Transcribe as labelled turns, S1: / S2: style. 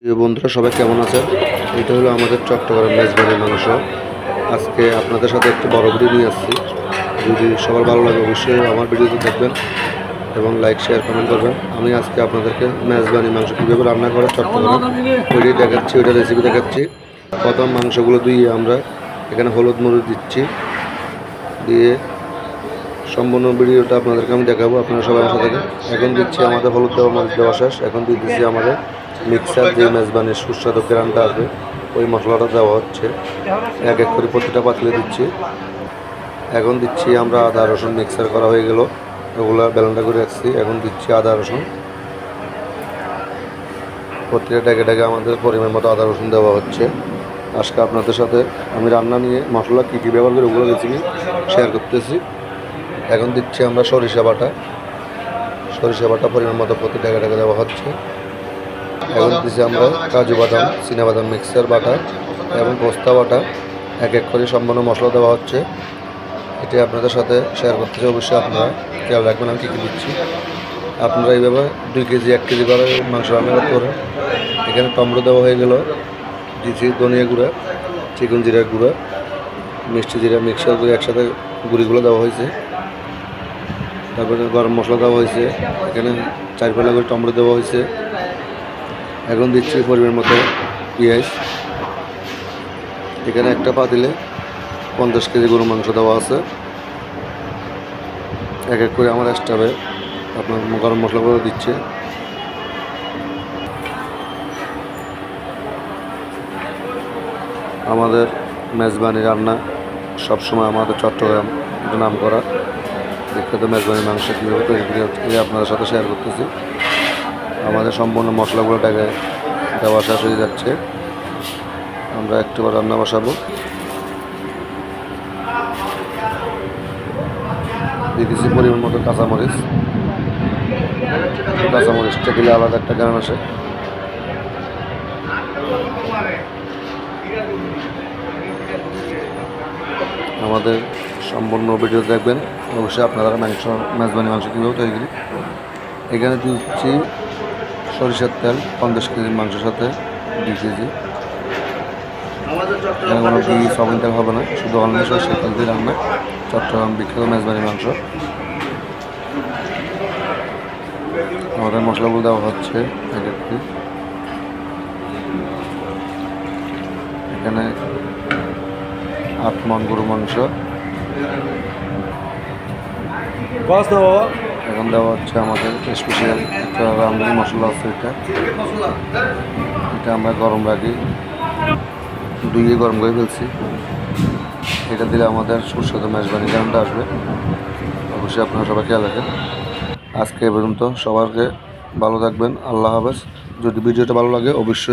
S1: প্রিয় বন্ধুরা, সবাই কেমন আছেন? এটা হলো আমাদের চট্টগ্রাম মেজবানি মাংস। আজকে আপনাদের সাথে একটু বড় ভিডিও নিয়ে আসছি। যদি সবার ভালো লাগে অবশ্যই আমার ভিডিওতে দেখবেন এবং লাইক শেয়ার কমেন্ট করবেন। আমি আজকে আপনাদেরকে মেজবানি মাংস কীভাবে রান্না করে চট্টগ্রাম ওইটাই দেখাচ্ছি, ওইটা রেসিপি দেখাচ্ছি। প্রথম মাংসগুলো ধুয়ে আমরা এখানে হলুদ মরিচ দিচ্ছি, দিয়ে সম্পূর্ণ ভিডিওটা আপনাদেরকে আমি দেখাবো, আপনারা সবাই আমার সাথে। এখন দিচ্ছি আমাদের হলুদ দেওয়া মরিচ দেওয়া শেষ। এখন দিয়ে দিচ্ছি আমাদের মিক্সার যে মেজবানির সুস্বাদু গ্রানটা আসবে ওই মশলাটা দেওয়া হচ্ছে। এক এক করে প্রতিটা পাতলে দিচ্ছি। এখন দিচ্ছি আমরা আদা রসুন মিক্সার করা হয়ে গেল, ওগুলো ব্যালেন্ডা করে রাখছি। এখন দিচ্ছি আদা রসুন, প্রতিটা ডেকে ডেকে আমাদের পরিমাণ মতো আদা রসুন দেওয়া হচ্ছে। আজকে আপনাদের সাথে আমি রান্না নিয়ে মশলা কী কী ব্যবহার করে ওগুলো রেসিপি শেয়ার করতেছি। এখন দিচ্ছি আমরা সরিষা বাটা পরিমাণ মতো প্রতি ডেকে ডেকে দেওয়া হচ্ছে। এখন দিচ্ছি আমরা কাজু বাদাম, চীনাবাদাম মিক্সার বাটা এবং পোস্তা বাটা, এক এক করে সম্পূর্ণ মশলা দেওয়া হচ্ছে। এটি আপনাদের সাথে শেয়ার করতেছি, অবশ্যই আপনারা খেয়াল রাখবেন আমি কী কী দিচ্ছি। আপনারা এইভাবে 2 কেজি 1 কেজি করে মাংস রান্না করতে পারেন। এখানে টমেটো দেওয়া হয়ে গেল, দিচ্ছি ধনিয়া গুঁড়া, চিকন জিরার গুঁড়া, মিষ্টি জিরা মিক্সার করে একসাথে গুঁড়িগুলো দেওয়া হয়েছে। তারপরে গরম মশলা দেওয়া হয়েছে, এখানে 4 পালা করে টমেটো দেওয়া হয়েছে। এখন দিচ্ছি পরিমাণ মতো পেঁয়াজ। এখানে একটা পাতিলে 50 কেজি গরু মাংস দেওয়া আছে। এক এক করে আমার স্টাফে আপনার গরম মশলাগুলো দিচ্ছে। আমাদের মেজবানি রান্না সবসময় আমাদের চট্টগ্রাম নাম করা বিখ্যাত মেজবানি মাংস কীভাবে তৈরি করে আপনাদের সাথে শেয়ার করতেছি। আমাদের সম্পূর্ণ মশলাগুলো টাকে দেওয়া শেষ হয়ে যাচ্ছে। আমরা একটুবার রান্না বসাবো। দিয়ে দিচ্ছি পরিমাণ মতো কাঁচামরিচটা দিলে আলাদা একটা গান আসে। আমাদের সম্পূর্ণ ভিডিও দেখবেন অবশ্যই আপনারা মেজবানি মাংস কীভাবে তৈরি করি। এখানে দিচ্ছি সরিষার তেল 50 কেজি মাংসের সাথে 2 কেজি। এখানে কোনো ঘি সয়াবিন তেল হবে না, শুধু অনলি সরিষার তেল দিয়ে রান্না চট্টগ্রাম বিখ্যাত মেজবানি মাংস। আমাদের মশলাগুলো দেওয়া হচ্ছে এক একটি। এখানে 8 মণ গরু মাংস। এখন দেওয়া হচ্ছে আমাদের স্পেশাল একটা রাঁধুনি মশলা আছে, এটা আমরা গরম রাখি, ধুয়ে গরম করে ফেলছি। এটা দিলে আমাদের সুস্বাদু মেজবানি গানটা আসবে। অবশ্যই আপনারা সবাই খেয়াল রাখেন। আজকে এ পর্যন্ত, সবাইকে ভালো থাকবেন, আল্লাহ হাফেজ। যদি ভিডিওটা ভালো লাগে অবশ্যই